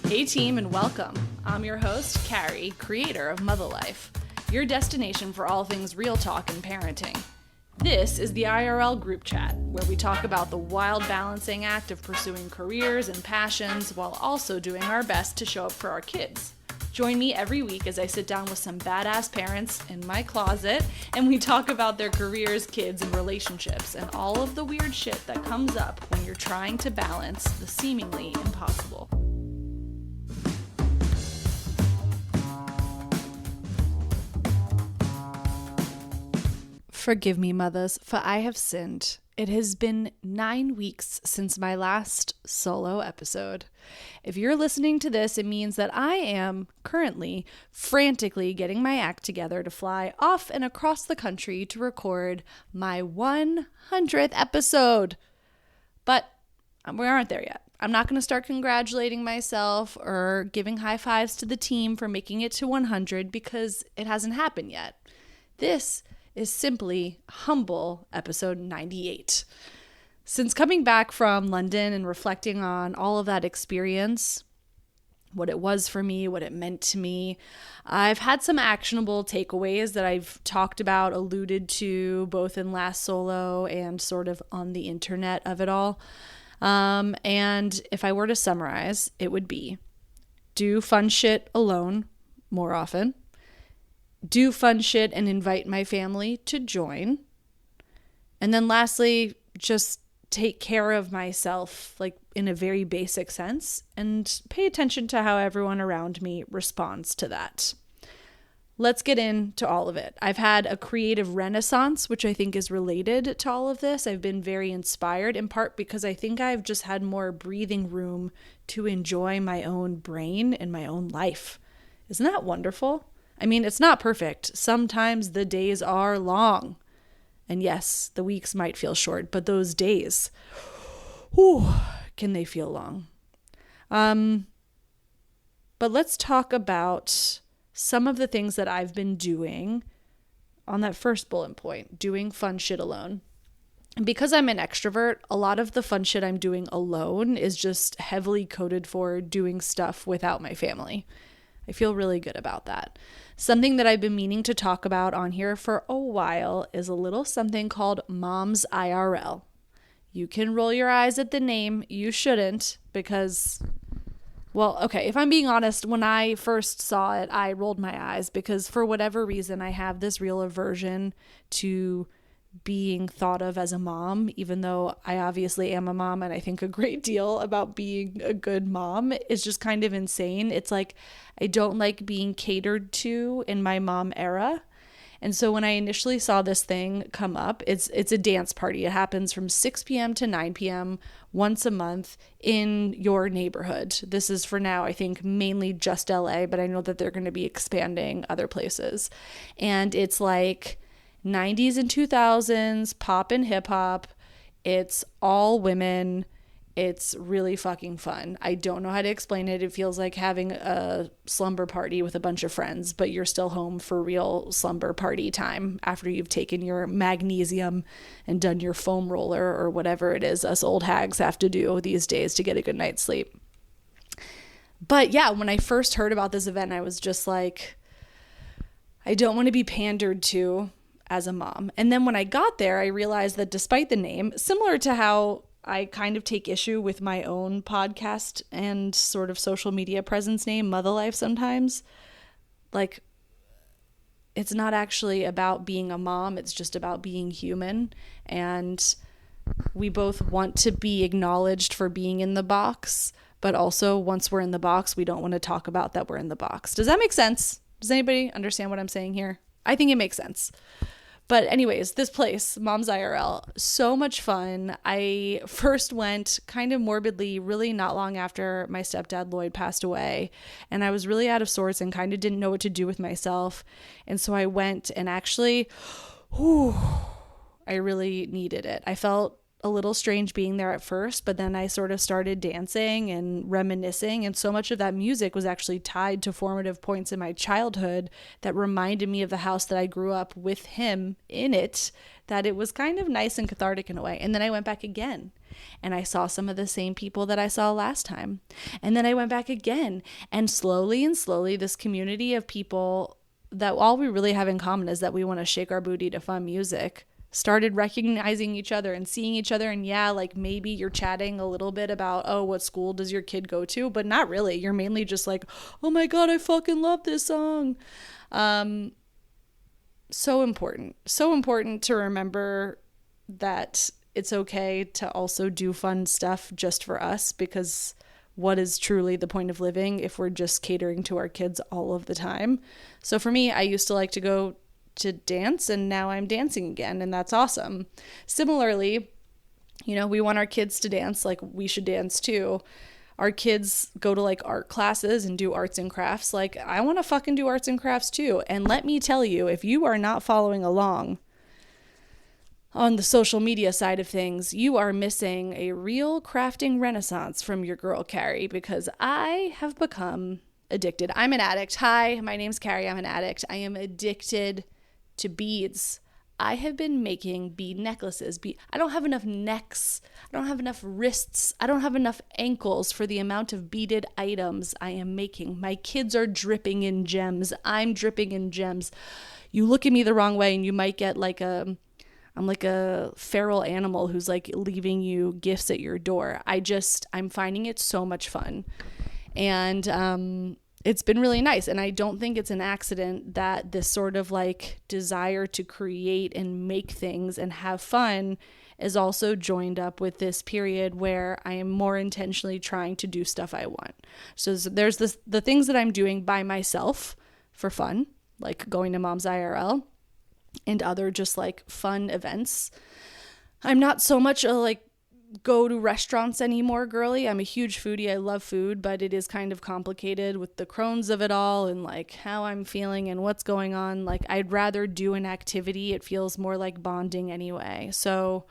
Hey team, and welcome. I'm your host, Carrie, creator of Mutha Life, your destination for all things real talk and parenting. This is the IRL group chat, where we talk about the wild balancing act of pursuing careers and passions while also doing our best to show up for our kids. Join me every week as I sit down with some badass parents in my closet and we talk about their careers, kids, and relationships and all of the weird shit that comes up when you're trying to balance the seemingly impossible. Forgive me, mothers, for I have sinned. It has been 9 weeks since my last solo episode. If you're listening to this, it means that I am currently frantically getting my act together to fly off and across the country to record my 100th episode. But we aren't there yet. I'm not going to start congratulating myself or giving high fives to the team for making it to 100 because it hasn't happened yet. This is simply humble episode 98. Since coming back from London and reflecting on all of that experience, what it was for me, what it meant to me, I've had some actionable takeaways that I've talked about, alluded to, both in last solo and sort of on the internet of it all. And if I were to summarize, it would be do fun shit alone more often. Do fun shit and invite my family to join. And then lastly, just take care of myself, like in a very basic sense, and pay attention to how everyone around me responds to that. Let's get into all of it. I've had a creative renaissance, which I think is related to all of this. I've been very inspired, in part because I think I've just had more breathing room to enjoy my own brain and my own life. Isn't that wonderful? I mean, it's not perfect. Sometimes the days are long. And yes, the weeks might feel short, but those days, can they feel long? But let's talk about some of the things that I've been doing on that first bullet point, doing fun shit alone. And because I'm an extrovert, a lot of the fun shit I'm doing alone is just heavily coded for doing stuff without my family. I feel really good about that. Something that I've been meaning to talk about on here for a while is a little something called Mom's IRL. You can roll your eyes at the name. You shouldn't because, well, okay, if I'm being honest, when I first saw it, I rolled my eyes because for whatever reason, I have this real aversion to being thought of as a mom, even though I obviously am a mom and I think a great deal about being a good mom. Is just kind of insane. It's like I don't like being catered to in my mom era. And so when I initially saw this thing come up, it's a dance party. It happens from 6 p.m. to 9 p.m. once a month in your neighborhood. This is for now, I think, mainly just LA, but I know that they're going to be expanding other places. And it's like 90s and 2000s pop and hip hop. It's all women. It's really fucking fun. I don't know how to explain it. It feels like having a slumber party with a bunch of friends, but you're still home for real slumber party time after you've taken your magnesium and done your foam roller or whatever it is us old hags have to do these days to get a good night's sleep. But yeah, when I first heard about this event, I was just like, I don't want to be pandered to as a mom. And then when I got there, I realized that despite the name, similar to how I kind of take issue with my own podcast and sort of social media presence name, Mutha Life, sometimes, like, it's not actually about being a mom. It's just about being human. And we both want to be acknowledged for being in the box, but also once we're in the box, we don't want to talk about that we're in the box. Does that make sense? Does anybody understand what I'm saying here? I think it makes sense. But anyways, this place, Mom's IRL, so much fun. I first went kind of morbidly, really not long after my stepdad Lloyd passed away. And I was really out of sorts and kind of didn't know what to do with myself. And so I went and actually, I really needed it. I felt a little strange being there at first, but then I sort of started dancing and reminiscing. And so much of that music was actually tied to formative points in my childhood that reminded me of the house that I grew up with him in it, that it was kind of nice and cathartic in a way. And then I went back again and I saw some of the same people that I saw last time. And then I went back again, and slowly, this community of people that all we really have in common is that we want to shake our booty to fun music started recognizing each other and seeing each other. And yeah, like maybe you're chatting a little bit about, oh, what school does your kid go to? But not really. You're mainly just like, oh my God, I fucking love this song. So important to remember that it's okay to also do fun stuff just for us, because what is truly the point of living if we're just catering to our kids all of the time? So for me, I used to like to go to dance, and now I'm dancing again, and that's awesome. Similarly, we want our kids to dance, like we should dance too. Our kids go to like art classes and do arts and crafts. Like I want to fucking do arts and crafts too. And let me tell you, if you are not following along on the social media side of things, you are missing a real crafting renaissance from your girl Carrie, because I have become addicted. I'm an addict. Hi, my name's Carrie. I'm an addict. I am addicted to beads. I have been making bead necklaces. I don't have enough necks. I don't have enough wrists. I don't have enough ankles for the amount of beaded items I am making. My kids are dripping in gems. I'm dripping in gems. You look at me the wrong way and you might get like I'm like a feral animal who's like leaving you gifts at your door. I'm finding it so much fun. And it's been really nice. And I don't think it's an accident that this sort of like desire to create and make things and have fun is also joined up with this period where I am more intentionally trying to do stuff I want. So there's the things that I'm doing by myself for fun, like going to Mom's IRL and other just like fun events. I'm not so much a like go to restaurants anymore girly. I'm a huge foodie. I love food, but it is kind of complicated with the Crohn's of it all and like how I'm feeling and what's going on. Like I'd rather do an activity. It feels more like bonding anyway. So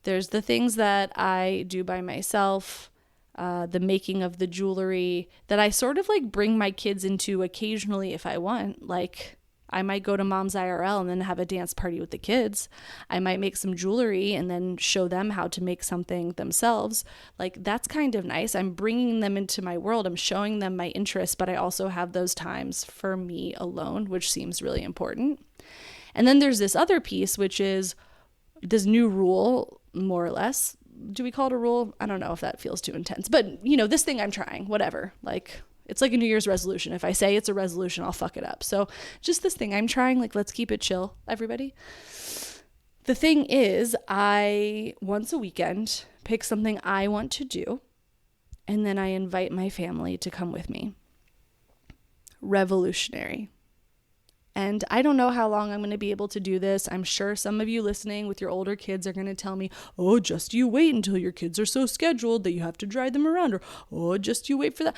there's the things that I do by myself, the making of the jewelry that I sort of like bring my kids into occasionally if I want. Like I might go to Mom's IRL and then have a dance party with the kids. I might make some jewelry and then show them how to make something themselves. Like that's kind of nice. I'm bringing them into my world. I'm showing them my interests, but I also have those times for me alone, which seems really important. And then there's this other piece, which is this new rule, more or less. Do we call it a rule? I don't know if that feels too intense, but this thing I'm trying, whatever, like it's like a New Year's resolution. If I say it's a resolution, I'll fuck it up. So just this thing I'm trying, like, let's keep it chill, everybody. The thing is, I, once a weekend, pick something I want to do, and then I invite my family to come with me. Revolutionary. And I don't know how long I'm going to be able to do this. I'm sure some of you listening with your older kids are going to tell me, oh, just you wait until your kids are so scheduled that you have to drive them around. Or, oh, just you wait for that.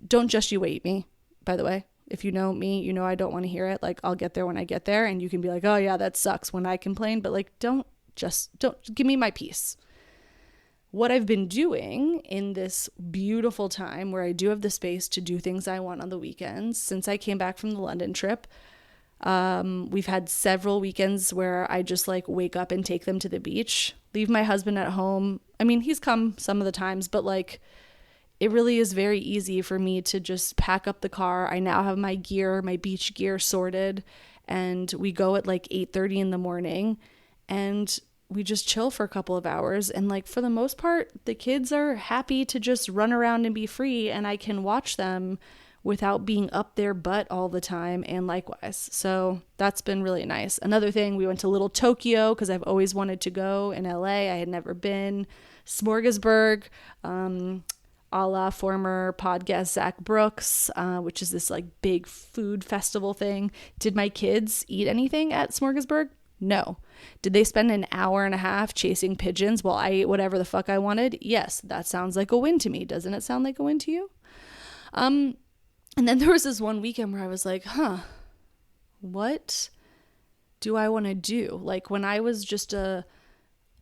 Don't just you wait me, by the way. If you know me, you know I don't want to hear it. Like, I'll get there when I get there. And you can be like, oh, yeah, that sucks when I complain. But, like, don't give me my peace. What I've been doing in this beautiful time where I do have the space to do things I want on the weekends, since I came back from the London trip, we've had several weekends where I just like wake up and take them to the beach, leave my husband at home. I mean, he's come some of the times, but like it really is very easy for me to just pack up the car. I now have my gear, my beach gear sorted, and we go at like 8:30 in the morning and we just chill for a couple of hours. And like for the most part, the kids are happy to just run around and be free, and I can watch them without being up their butt all the time, and likewise. So that's been really nice. Another thing, we went to Little Tokyo because I've always wanted to go in LA. I had never been. Smorgasburg, a la former podcast Zach Brooks, which is this like big food festival thing. Did my kids eat anything at Smorgasburg? No. Did they spend an hour and a half chasing pigeons while I ate whatever the fuck I wanted? Yes, that sounds like a win to me. Doesn't it sound like a win to you? And then there was this one weekend where I was like, what do I want to do? Like when I was just a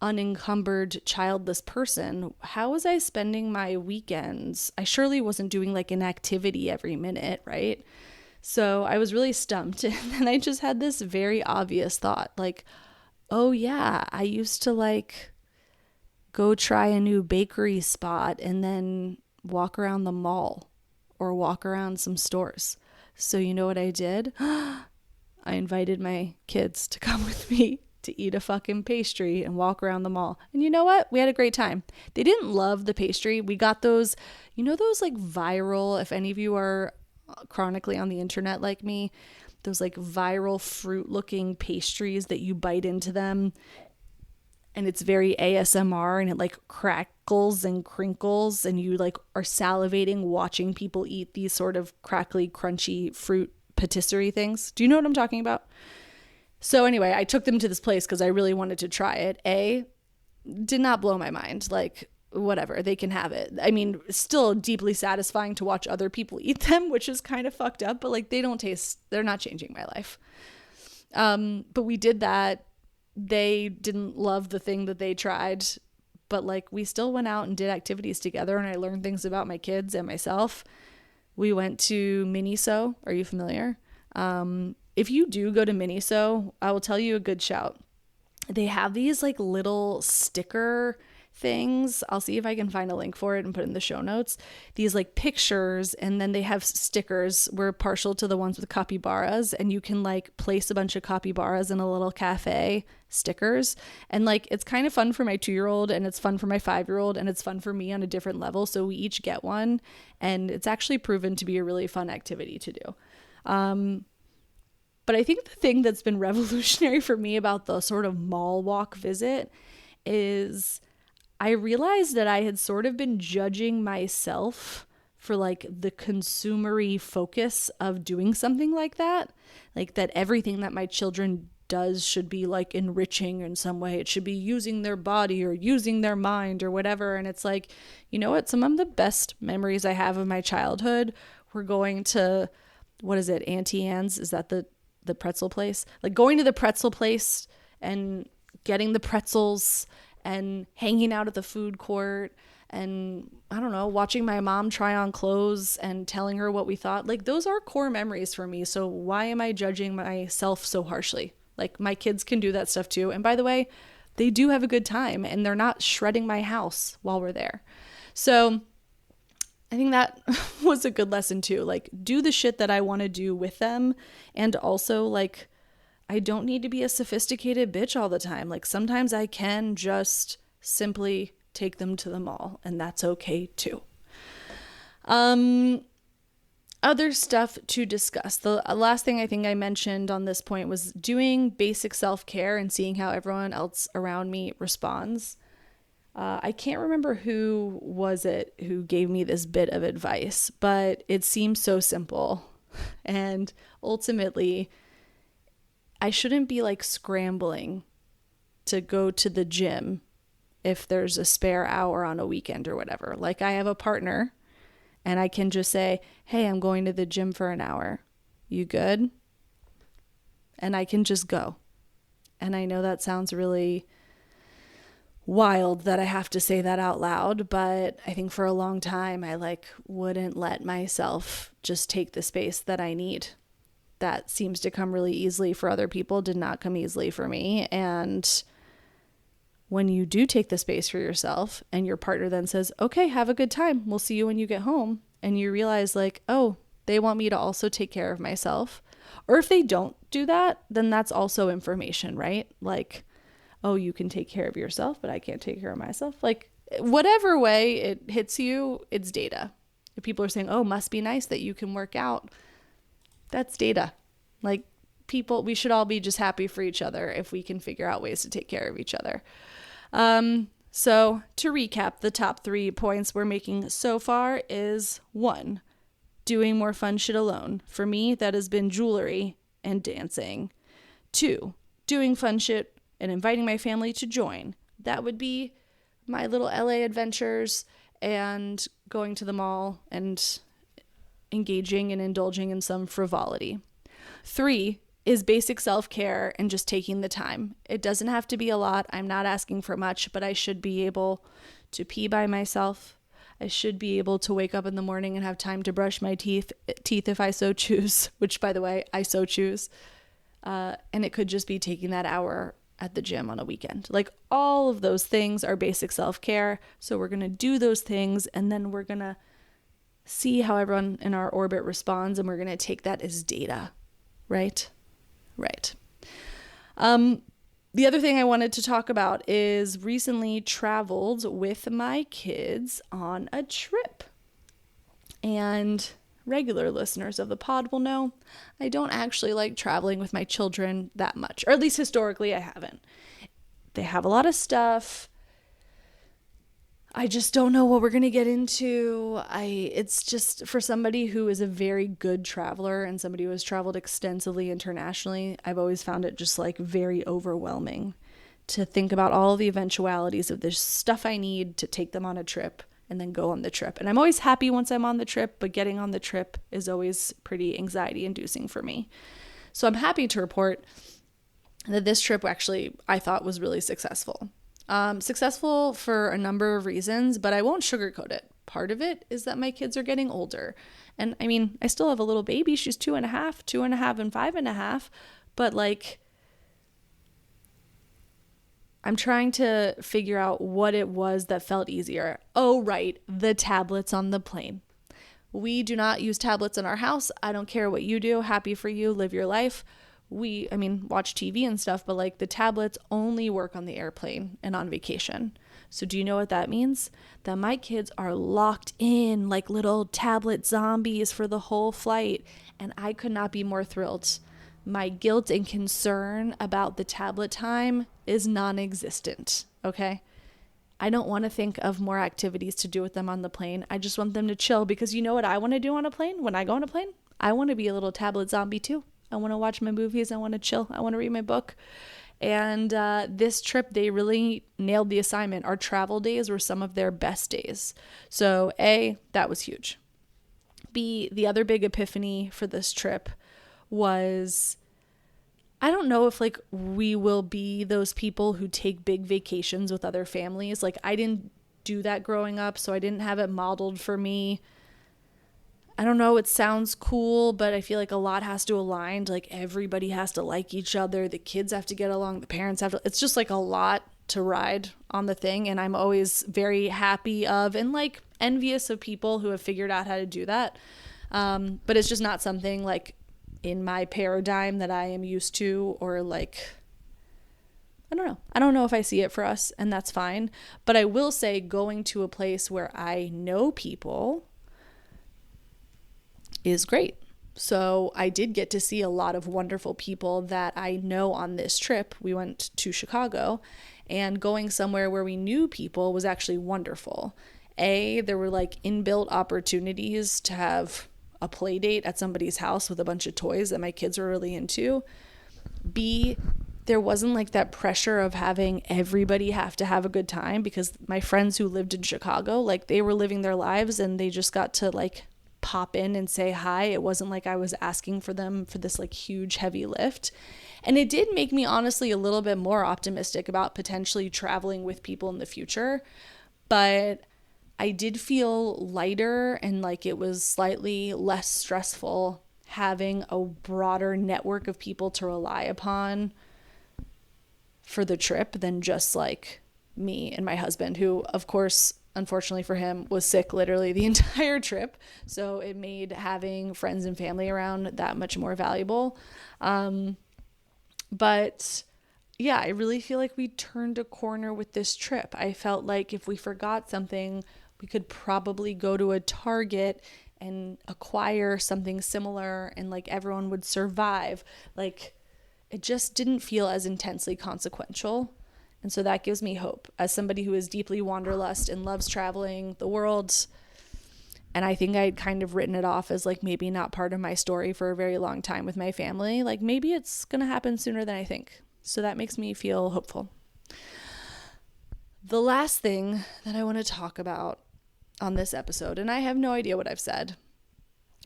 unencumbered, childless person, how was I spending my weekends? I surely wasn't doing like an activity every minute, right? So I was really stumped. And then I just had this very obvious thought like, oh yeah, I used to like go try a new bakery spot and then walk around the mall or walk around some stores. So you know what I did? I invited my kids to come with me to eat a fucking pastry and walk around the mall. And you know what? We had a great time. They didn't love the pastry. We got those, you know, those like viral, if any of you are chronically on the internet like me, those like viral fruit looking pastries that you bite into them and it's very ASMR and it like crackles and crinkles and you like are salivating watching people eat these sort of crackly, crunchy fruit patisserie things. Do you know what I'm talking about? So anyway, I took them to this place because I really wanted to try it. Did not blow my mind. Like, whatever, they can have it. I mean, still deeply satisfying to watch other people eat them, which is kind of fucked up, but like they're not changing my life. But we did that. They didn't love the thing that they tried, but like we still went out and did activities together and I learned things about my kids and myself. We went to Miniso. Are you familiar? If you do go to Miniso, I will tell you a good shout. They have these like little sticker things. I'll see if I can find a link for it and put it in the show notes. These like pictures, and then they have stickers. We're partial to the ones with capybaras, and you can like place a bunch of capybaras in a little cafe stickers. And like it's kind of fun for my 2-year-old and it's fun for my 5-year-old and it's fun for me on a different level. So we each get one, and it's actually proven to be a really fun activity to do. But I think the thing that's been revolutionary for me about the sort of mall walk visit is I realized that I had sort of been judging myself for like the consumery focus of doing something like that. Like that everything that my children does should be like enriching in some way. It should be using their body or using their mind or whatever. And it's like, you know what? Some of the best memories I have of my childhood were going to, what is it? Auntie Anne's? Is that the pretzel place? Like going to the pretzel place and getting the pretzels and hanging out at the food court and I don't know, watching my mom try on clothes and telling her what we thought. Like those are core memories for me. So why am I judging myself so harshly? Like my kids can do that stuff too. And by the way, they do have a good time and they're not shredding my house while we're there. So I think that was a good lesson too. Like do the shit that I want to do with them. And also like, I don't need to be a sophisticated bitch all the time. Like sometimes I can just simply take them to the mall and that's okay too. Other stuff to discuss. The last thing I think I mentioned on this point was doing basic self-care and seeing how everyone else around me responds. I can't remember who was it who gave me this bit of advice, but it seems so simple. And ultimately, I shouldn't be like scrambling to go to the gym if there's a spare hour on a weekend or whatever. Like I have a partner and I can just say, hey, I'm going to the gym for an hour. You good? And I can just go. And I know that sounds really wild that I have to say that out loud, but I think for a long time I like wouldn't let myself just take the space that I need. That seems to come really easily for other people, did not come easily for me. And when you do take the space for yourself and your partner then says, okay, have a good time, we'll see you when you get home, and you realize like, oh, they want me to also take care of myself. Or if they don't do that, then that's also information, right? Like, oh, you can take care of yourself, but I can't take care of myself. Like whatever way it hits you, it's data. If people are saying, oh, must be nice that you can work out, that's data. Like people, we should all be just happy for each other if we can figure out ways to take care of each other. So to recap, the top 3 points we're making so far is 1, doing more fun shit alone. For me, that has been jewelry and dancing. 2, doing fun shit and inviting my family to join. That would be my little LA adventures and going to the mall and engaging and indulging in some frivolity. 3 is basic self-care and just taking the time. It doesn't have to be a lot. I'm not asking for much, but I should be able to pee by myself. I should be able to wake up in the morning and have time to brush my teeth if I so choose, which, by the way, I so choose. And it could just be taking that hour at the gym on a weekend. Like, all of those things are basic self-care. So we're going to do those things, and then we're going to see how everyone in our orbit responds, and we're going to take that as data, right? Right. The other thing I wanted to talk about is recently traveled with my kids on a trip. And regular listeners of the pod will know I don't actually like traveling with my children that much, or at least historically I haven't. They have a lot of stuff. I just don't know what we're going to get into. It's just, for somebody who is a very good traveler and somebody who has traveled extensively internationally, I've always found it just like very overwhelming to think about all the eventualities of this stuff I need to take them on a trip and then go on the trip. And I'm always happy once I'm on the trip, but getting on the trip is always pretty anxiety inducing for me. So I'm happy to report that this trip actually I thought was really successful. Successful for a number of reasons, but I won't sugarcoat it. Part of it is that my kids are getting older. And I mean, I still have a little baby. She's 2.5, and 5.5. But like, I'm trying to figure out what it was that felt easier. Oh, right. The tablets on the plane. We do not use tablets in our house. I don't care what you do. Happy for you. Live your life. Watch TV and stuff, but like the tablets only work on the airplane and on vacation. So do you know what that means? That my kids are locked in like little tablet zombies for the whole flight. And I could not be more thrilled. My guilt and concern about the tablet time is non-existent. Okay. I don't want to think of more activities to do with them on the plane. I just want them to chill, because you know what I want to do on a plane? When I go on a plane, I want to be a little tablet zombie too. I want to watch my movies. I want to chill. I want to read my book. And this trip, they really nailed the assignment. Our travel days were some of their best days. So A, that was huge. B, the other big epiphany for this trip was, I don't know if like we will be those people who take big vacations with other families. Like, I didn't do that growing up, so I didn't have it modeled for me. I don't know, it sounds cool, but I feel like a lot has to align. Like, everybody has to like each other. The kids have to get along. The parents have to. It's just like a lot to ride on the thing. And I'm always very happy of and like envious of people who have figured out how to do that. But it's just not something like in my paradigm that I am used to, or like, I don't know. I don't know if I see it for us, and that's fine. But I will say, going to a place where I know people is great. So I did get to see a lot of wonderful people that I know on this trip. We went to Chicago, and going somewhere where we knew people was actually wonderful. A, there were like inbuilt opportunities to have a play date at somebody's house with a bunch of toys that my kids were really into. B, there wasn't like that pressure of having everybody have to have a good time, because my friends who lived in Chicago, like, they were living their lives and they just got to like pop in and say hi. It wasn't like I was asking for them for this like huge heavy lift. And it did make me honestly a little bit more optimistic about potentially traveling with people in the future. But I did feel lighter, and like it was slightly less stressful having a broader network of people to rely upon for the trip than just like me and my husband, who, of course, unfortunately for him, was sick literally the entire trip. So it made having friends and family around that much more valuable. But yeah, I really feel like we turned a corner with this trip. I felt like if we forgot something, we could probably go to a Target and acquire something similar, and like everyone would survive. Like, it just didn't feel as intensely consequential. And so that gives me hope as somebody who is deeply wanderlust and loves traveling the world. And I think I'd kind of written it off as like maybe not part of my story for a very long time with my family. Like, maybe it's going to happen sooner than I think. So that makes me feel hopeful. The last thing that I want to talk about on this episode, and I have no idea what I've said,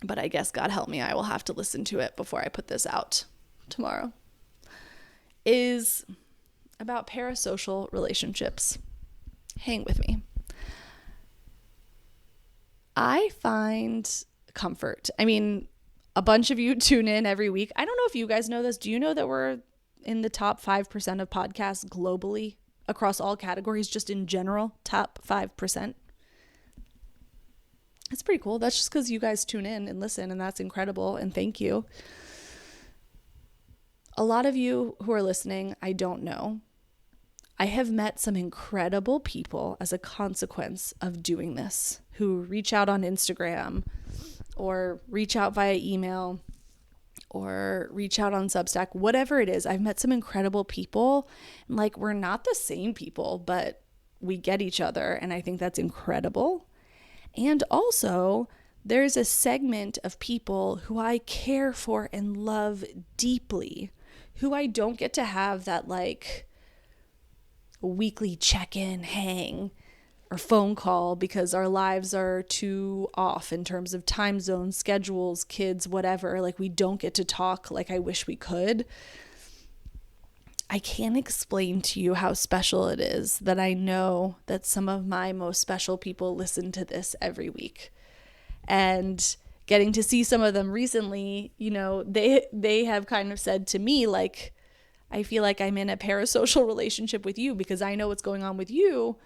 but I guess God help me, I will have to listen to it before I put this out. tomorrow, is about parasocial relationships. Hang with me. I find comfort. I mean, a bunch of you tune in every week. I don't know if you guys know this. Do you know that we're in the top 5% of podcasts globally across all categories, just in general, top 5%? It's pretty cool. That's just because you guys tune in and listen, and that's incredible, and thank you. A lot of you who are listening, I don't know. I have met some incredible people as a consequence of doing this, who reach out on Instagram or reach out via email or reach out on Substack, whatever it is. I've met some incredible people. And like, we're not the same people, but we get each other. And I think that's incredible. And also, there's a segment of people who I care for and love deeply, who I don't get to have that like weekly check-in, hang, or phone call because our lives are too off in terms of time zones, schedules, kids, whatever. Like, we don't get to talk like I wish we could. I can't explain to you how special it is that I know that some of my most special people listen to this every week. And getting to see some of them recently, you know, they have kind of said to me, like, I feel like I'm in a parasocial relationship with you because I know what's going on with you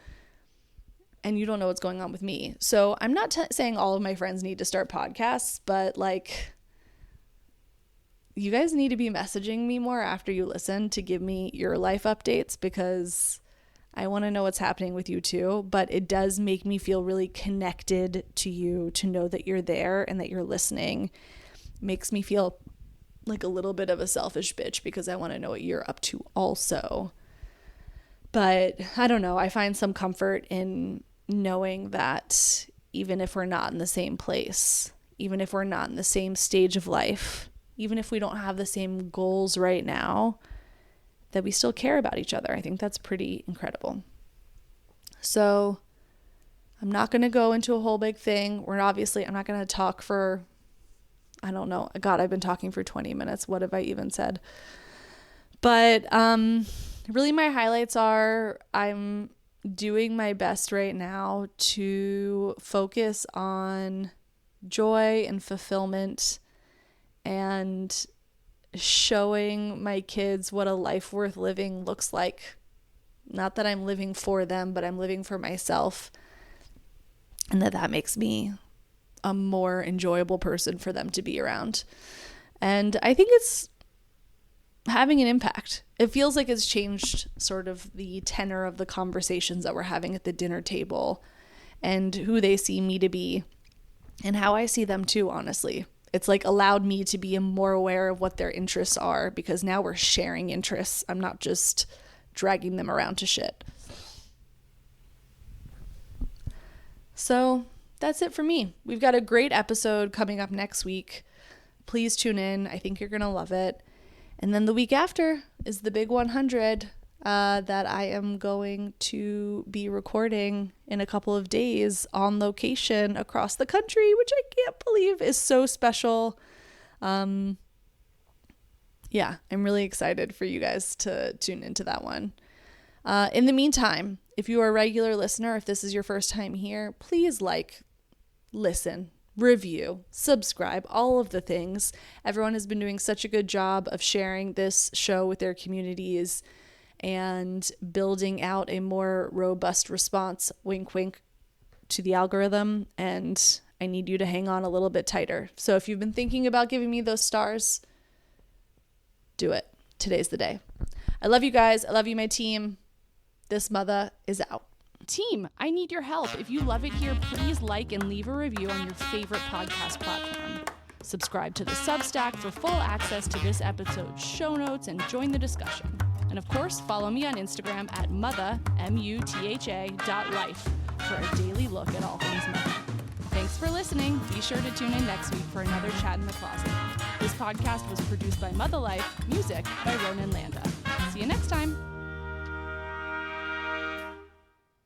and you don't know what's going on with me. So I'm not saying all of my friends need to start podcasts, but like, you guys need to be messaging me more after you listen to give me your life updates, because I want to know what's happening with you too. But it does make me feel really connected to you to know that you're there and that you're listening. Makes me feel like a little bit of a selfish bitch because I want to know what you're up to also. But I don't know. I find some comfort in knowing that even if we're not in the same place, even if we're not in the same stage of life, even if we don't have the same goals right now, that we still care about each other. I think that's pretty incredible. So I'm not going to go into a whole big thing. I'm not going to talk for, I don't know. God, I've been talking for 20 minutes. What have I even said? But really my highlights are I'm doing my best right now to focus on joy and fulfillment and showing my kids what a life worth living looks like. Not that I'm living for them, but I'm living for myself. And that makes me a more enjoyable person for them to be around. And I think it's having an impact. It feels like it's changed sort of the tenor of the conversations that we're having at the dinner table and who they see me to be and how I see them too, honestly. It's like allowed me to be more aware of what their interests are because now we're sharing interests. I'm not just dragging them around to shit. So that's it for me. We've got a great episode coming up next week. Please tune in. I think you're going to love it. And then the week after is the big 100 that I am going to be recording in a couple of days on location across the country, which I can't believe is so special. Yeah, I'm really excited for you guys to tune into that one. In the meantime, if you are a regular listener, if this is your first time here, please listen, review, subscribe, all of the things. Everyone has been doing such a good job of sharing this show with their communities and building out a more robust response, wink, wink, to the algorithm. And I need you to hang on a little bit tighter. So if you've been thinking about giving me those stars, do it. Today's the day. I love you guys. I love you, my team. This mother is out. Team, I need your help. If you love it here, please like and leave a review on your favorite podcast platform. Subscribe to the Substack for full access to this episode's show notes and join the discussion. And of course, follow me on Instagram at Mutha, MUTHA.life for a daily look at all things Mutha. Thanks for listening. Be sure to tune in next week for another Chat in the Closet. This podcast was produced by Mutha Life, music by Ronan Landa. See you next time.